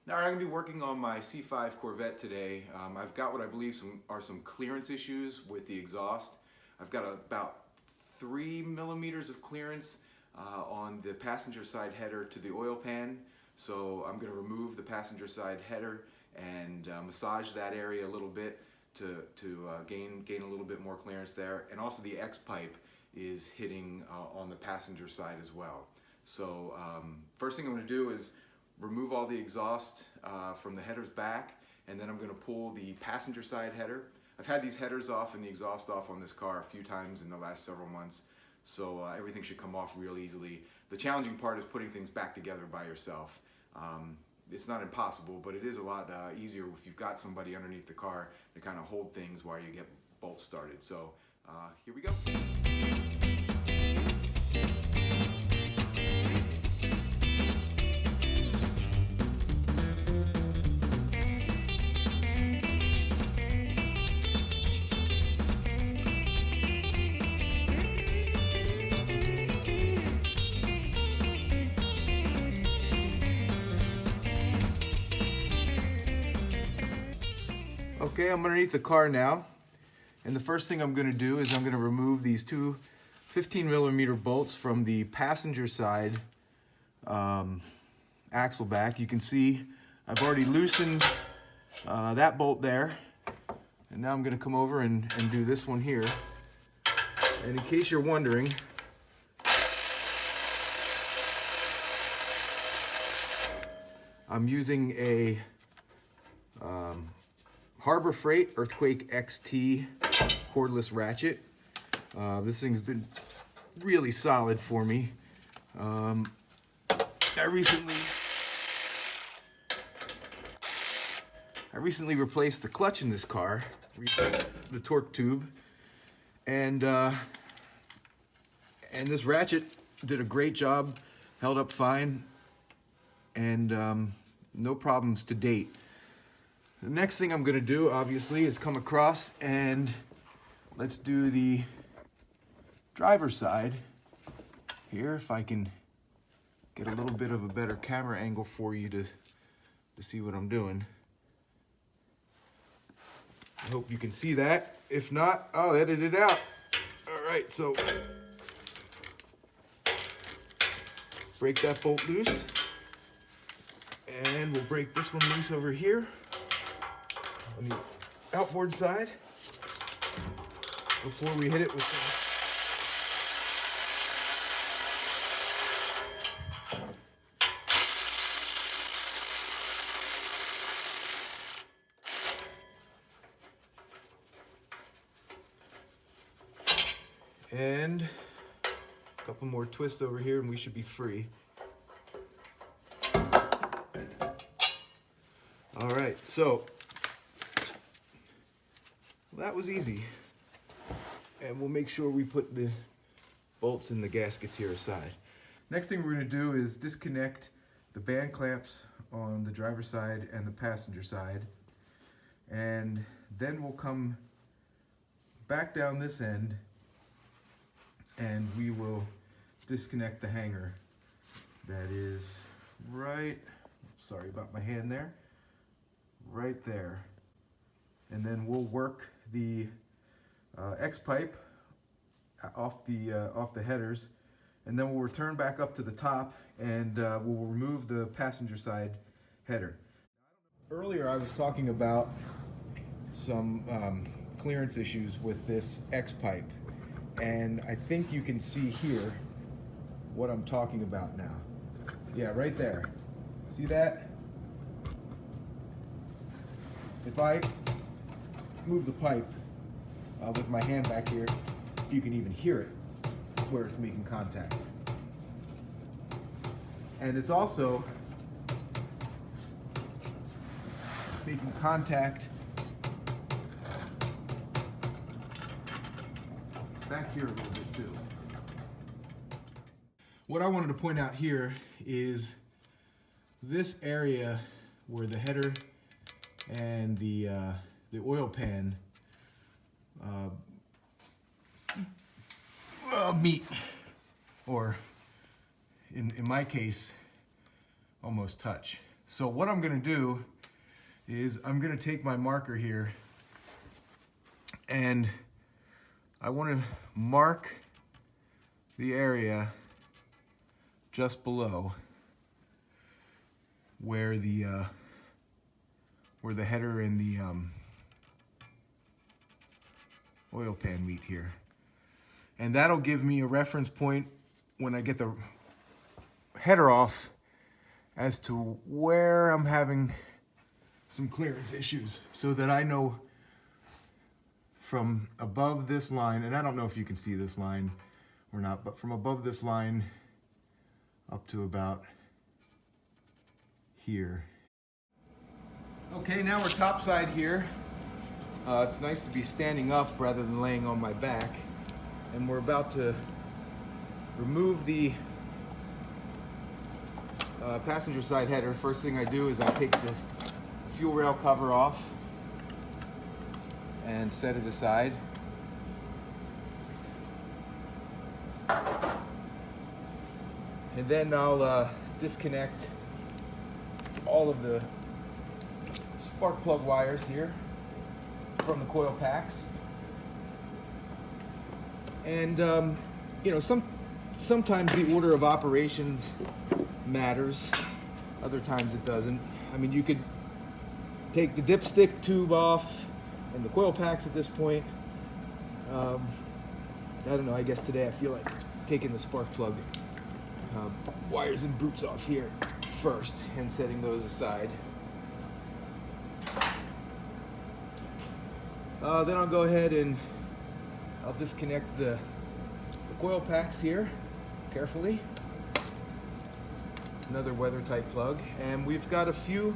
Now I'm going to be working on my C5 Corvette today. I've got what I believe are some clearance issues with the exhaust. I've got about 3 millimeters of clearance on the passenger side header to the oil pan. So I'm going to remove the passenger side header and massage that area a little bit to gain a little bit more clearance there. And also the X pipe is hitting on the passenger side as well. So first thing I'm going to do is remove all the exhaust from the headers back, and then I'm going to pull the passenger side header. I've had these headers off and the exhaust off on this car a few times in the last several months, so everything should come off real easily. The challenging part is putting things back together by yourself. It's not impossible, but it is a lot easier if you've got somebody underneath the car to kind of hold things while you get bolts started. So here we go. Okay, I'm underneath the car now, and the first thing I'm going to do is I'm going to remove these two 15 millimeter bolts from the passenger side axle back. You can see I've already loosened that bolt there, and now I'm going to come over and do this one here. And in case you're wondering, I'm using a Harbor Freight Earthquake XT cordless ratchet. This thing's been really solid for me. I recently replaced the clutch in this car, the torque tube, and this ratchet did a great job, held up fine, and no problems to date. The next thing I'm going to do, obviously, is come across and let's do the driver's side here, if I can get a little bit of a better camera angle for you to see what I'm doing. I hope you can see that. If not, I'll edit it out. All right, so break that bolt loose, and we'll break this one loose over here on the outboard side before we hit it with and a couple more twists over here and we should be free. All right, so that was easy, and we'll make sure we put the bolts and the gaskets here aside. Next thing we're going to do is disconnect the band clamps on the driver's side and the passenger side, and then we'll come back down this end and we will disconnect the hanger that is right, sorry about my hand there, right there. And then we'll work the X pipe off the headers, and then we'll return back up to the top and we'll remove the passenger side header. Earlier I was talking about some clearance issues with this X pipe, and I think you can see here what I'm talking about now. Yeah, right there. See that? If I move the pipe with my hand back here, you can even hear it where it's making contact. And it's also making contact back here a little bit too. What I wanted to point out here is this area where the header and the oil pan meet, or in my case, almost touch. So what I'm gonna do is I'm gonna take my marker here and I wanna mark the area just below where the header and the oil pan meet here. And that'll give me a reference point when I get the header off as to where I'm having some clearance issues, so that I know from above this line, and I don't know if you can see this line or not, but from above this line up to about here. Okay, now we're topside here. It's nice to be standing up rather than laying on my back. And we're about to remove the passenger side header. First thing I do is I take the fuel rail cover off and set it aside. And then I'll disconnect all of the spark plug wires here from the coil packs. And you know, sometimes the order of operations matters, other times it doesn't. I mean, you could take the dipstick tube off and the coil packs at this point. I don't know, I guess today I feel like taking the spark plug wires and boots off here first and setting those aside. Then I'll go ahead and I'll disconnect the coil packs here carefully. Another weather tight plug, and we've got a few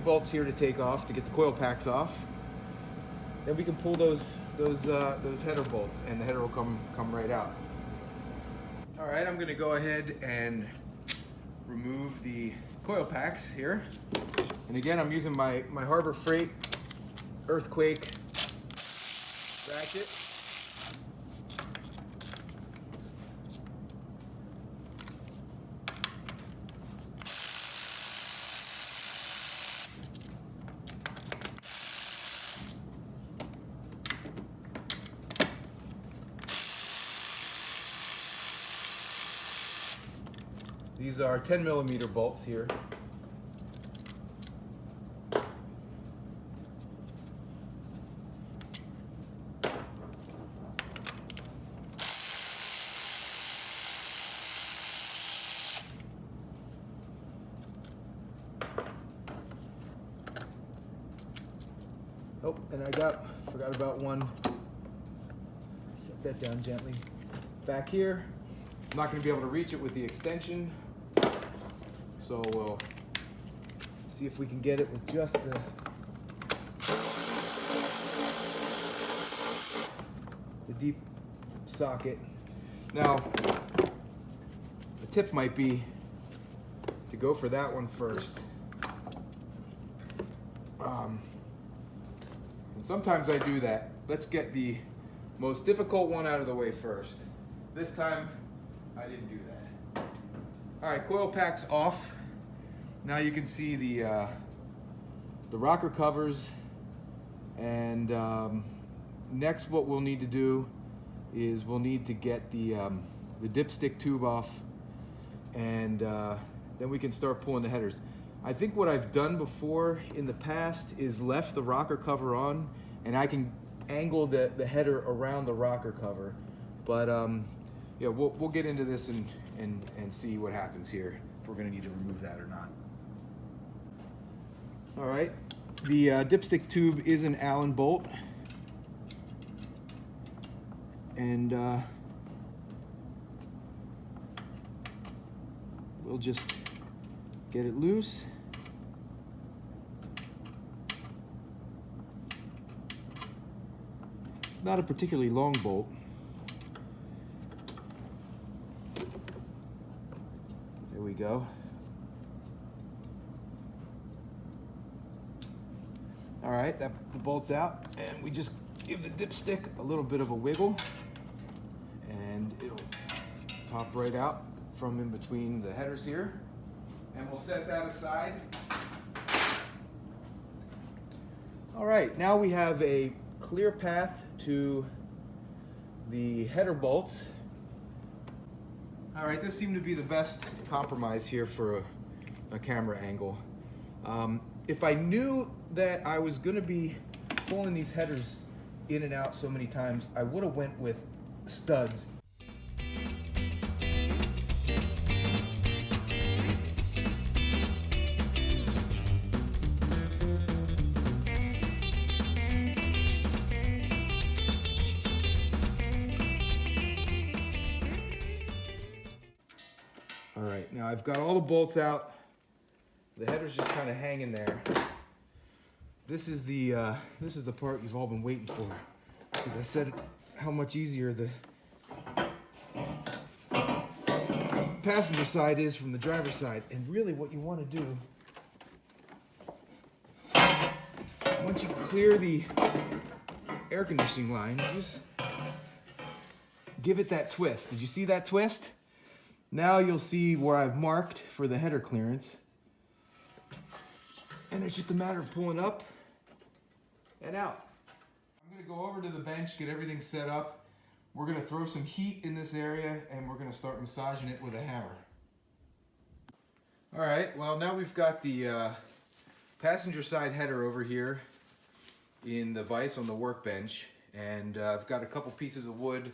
bolts here to take off to get the coil packs off. Then we can pull those header bolts, and the header will come right out. All right, I'm going to go ahead and remove the coil packs here. And again, I'm using my Harbor Freight Earthquake ratchet. These are 10mm bolts here. Oh, and I forgot about one. Set that down gently. Back here, I'm not going to be able to reach it with the extension, so we'll see if we can get it with just the deep socket. Now, the tip might be to go for that one first. And sometimes I do that. Let's get the most difficult one out of the way first. This time, I didn't do that. All right, coil packs off. Now you can see the rocker covers. And next, what we'll need to do is we'll need to get the dipstick tube off, and then we can start pulling the headers. I think what I've done before in the past is left the rocker cover on, and I can angle the header around the rocker cover. But yeah, we'll get into this and see what happens here, if we're gonna need to remove that or not. All right, the dipstick tube is an Allen bolt. And we'll just get it loose. It's not a particularly long bolt. There we go. All right, the bolt's out, and we just give the dipstick a little bit of a wiggle, and it'll pop right out from in between the headers here. and we'll set that aside. All right, now we have a clear path to the header bolts. All right, this seemed to be the best compromise here for a camera angle. If I knew that I was going to be pulling these headers in and out so many times, I would have went with studs. All right, now I've got all the bolts out. The header's just kind of hanging there. This is the part you've all been waiting for, because I said how much easier the passenger side is from the driver's side. And really, what you want to do, once you clear the air conditioning line, just give it that twist. Did you see that twist? Now you'll see where I've marked for the header clearance. And it's just a matter of pulling up and out. I'm gonna go over to the bench, get everything set up. We're gonna throw some heat in this area and we're gonna start massaging it with a hammer. All right, well now we've got the passenger side header over here in the vise on the workbench. And I've got a couple pieces of wood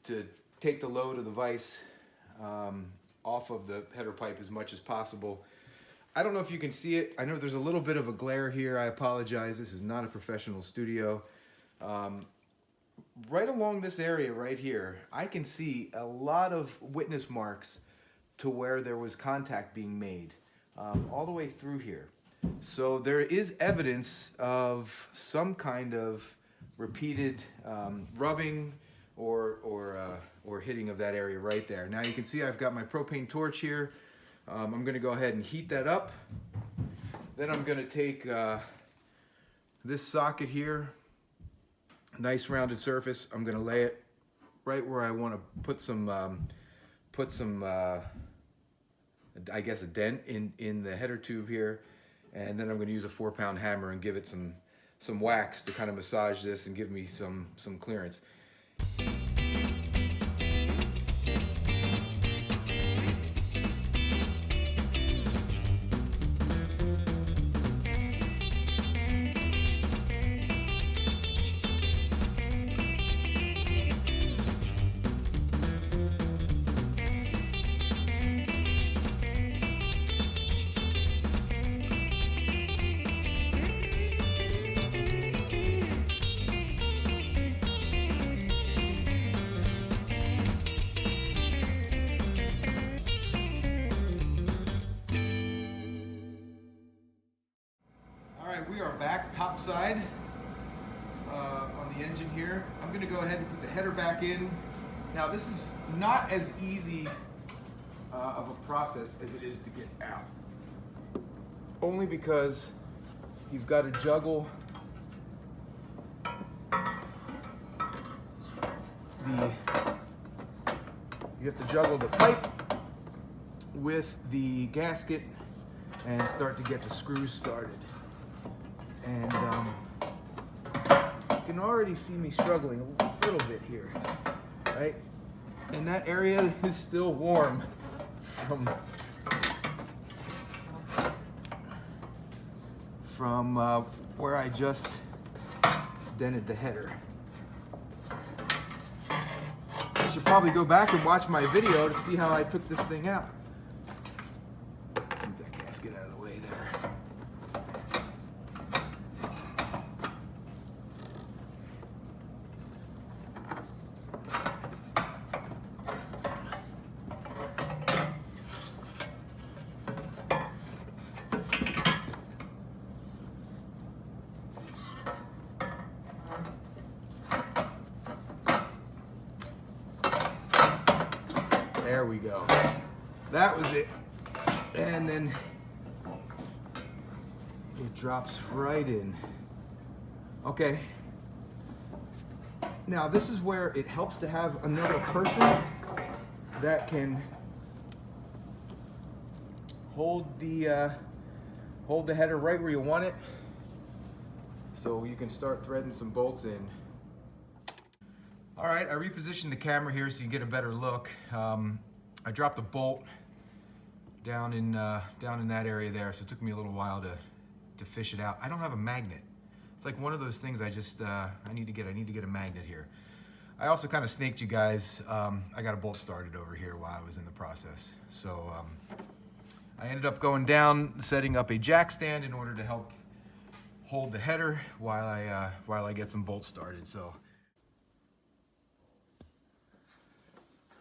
to take the load of the vise off of the header pipe as much as possible. I don't know if you can see it. I know there's a little bit of a glare here. I apologize. This is not a professional studio. Right along this area right here, I can see a lot of witness marks to where there was contact being made, all the way through here. So there is evidence of some kind of repeated rubbing or hitting of that area right there. Now you can see I've got my propane torch here. I'm gonna go ahead and heat that up. Then I'm gonna take this socket here, nice rounded surface. I'm gonna lay it right where I wanna put some, I guess a dent in the header tube here. And then I'm gonna use a 4-pound hammer and give it some wax to kind of massage this and give me some clearance. We are back topside on the engine here. I'm going to go ahead and put the header back in. Now this is not as easy of a process as it is to get out. Only because you've got to juggle the pipe with the gasket and start to get the screws started. And you can already see me struggling a little bit here, right? And that area is still warm from where I just dented the header. I should probably go back and watch my video to see how I took this thing out. Move that gasket out of the way there. There we go. That was it. And then it drops right in. Okay. Now this is where it helps to have another person that can hold the header right where you want it, so you can start threading some bolts in. All right, I repositioned the camera here so you can get a better look. I dropped a bolt down in that area there, so it took me a little while to fish it out. I don't have a magnet. It's like one of those things I need to get a magnet here. I also kind of snaked you guys. I got a bolt started over here while I was in the process. So I ended up going down, setting up a jack stand in order to help hold the header while I get some bolts started. So.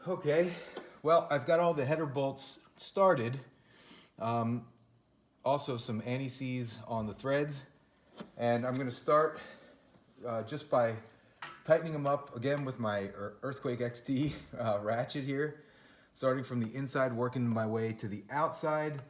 Okay, well, I've got all the header bolts started. Also some anti-seize on the threads. And I'm gonna start just by tightening them up again with my Earthquake XT ratchet here. Starting from the inside, working my way to the outside.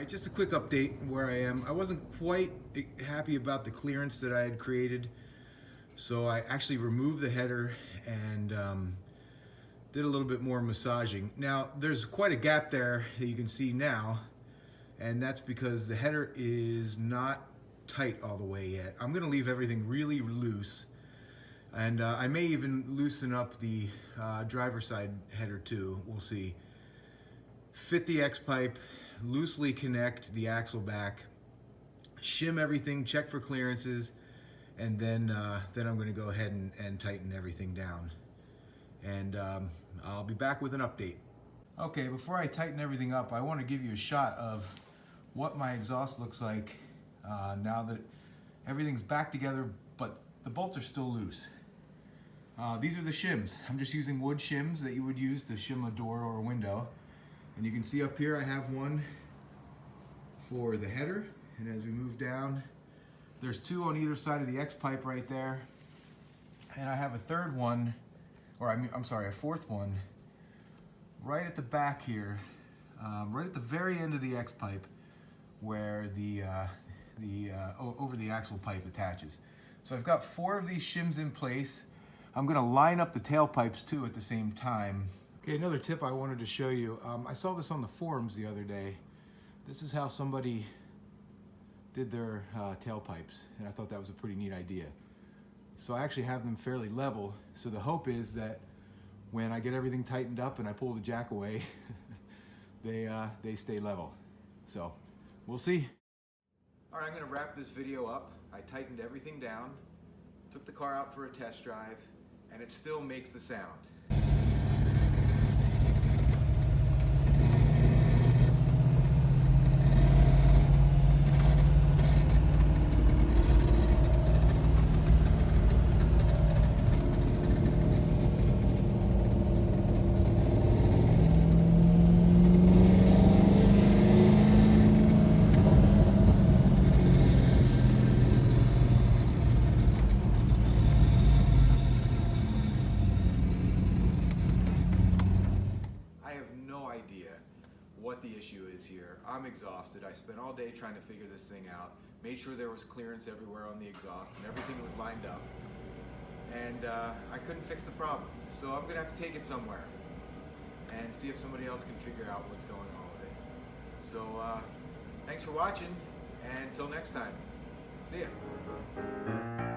Just a quick update where I am. I wasn't quite happy about the clearance that I had created, so I actually removed the header and did a little bit more massaging. Now there's quite a gap there that you can see now, and that's because the header is not tight all the way yet. I'm gonna leave everything really loose, and I may even loosen up the driver's side header too. We'll see. Fit the X-pipe, loosely connect the axle back, shim everything, check for clearances, and then I'm going to go ahead and tighten everything down. And I'll be back with an update. Okay, before I tighten everything up, I want to give you a shot of what my exhaust looks like now that everything's back together, but the bolts are still loose. These are the shims. I'm just using wood shims that you would use to shim a door or a window. And you can see up here I have one for the header, and as we move down, there's two on either side of the X-pipe right there. And I have a third one, or I'm sorry, a fourth one, right at the back here, right at the very end of the X-pipe where over the axle pipe attaches. So I've got 4 of these shims in place. I'm gonna line up the tailpipes too at the same time. Okay, another tip I wanted to show you. I saw this on the forums the other day. This is how somebody did their tailpipes, and I thought that was a pretty neat idea. So I actually have them fairly level, so the hope is that when I get everything tightened up and I pull the jack away, they stay level. So, we'll see. All right, I'm gonna wrap this video up. I tightened everything down, took the car out for a test drive, and it still makes the sound. What the issue is here. I'm exhausted. I spent all day trying to figure this thing out, made sure there was clearance everywhere on the exhaust and everything was lined up, and I couldn't fix the problem. So I'm gonna have to take it somewhere and see if somebody else can figure out what's going on with it. So thanks for watching, and until next time, see ya.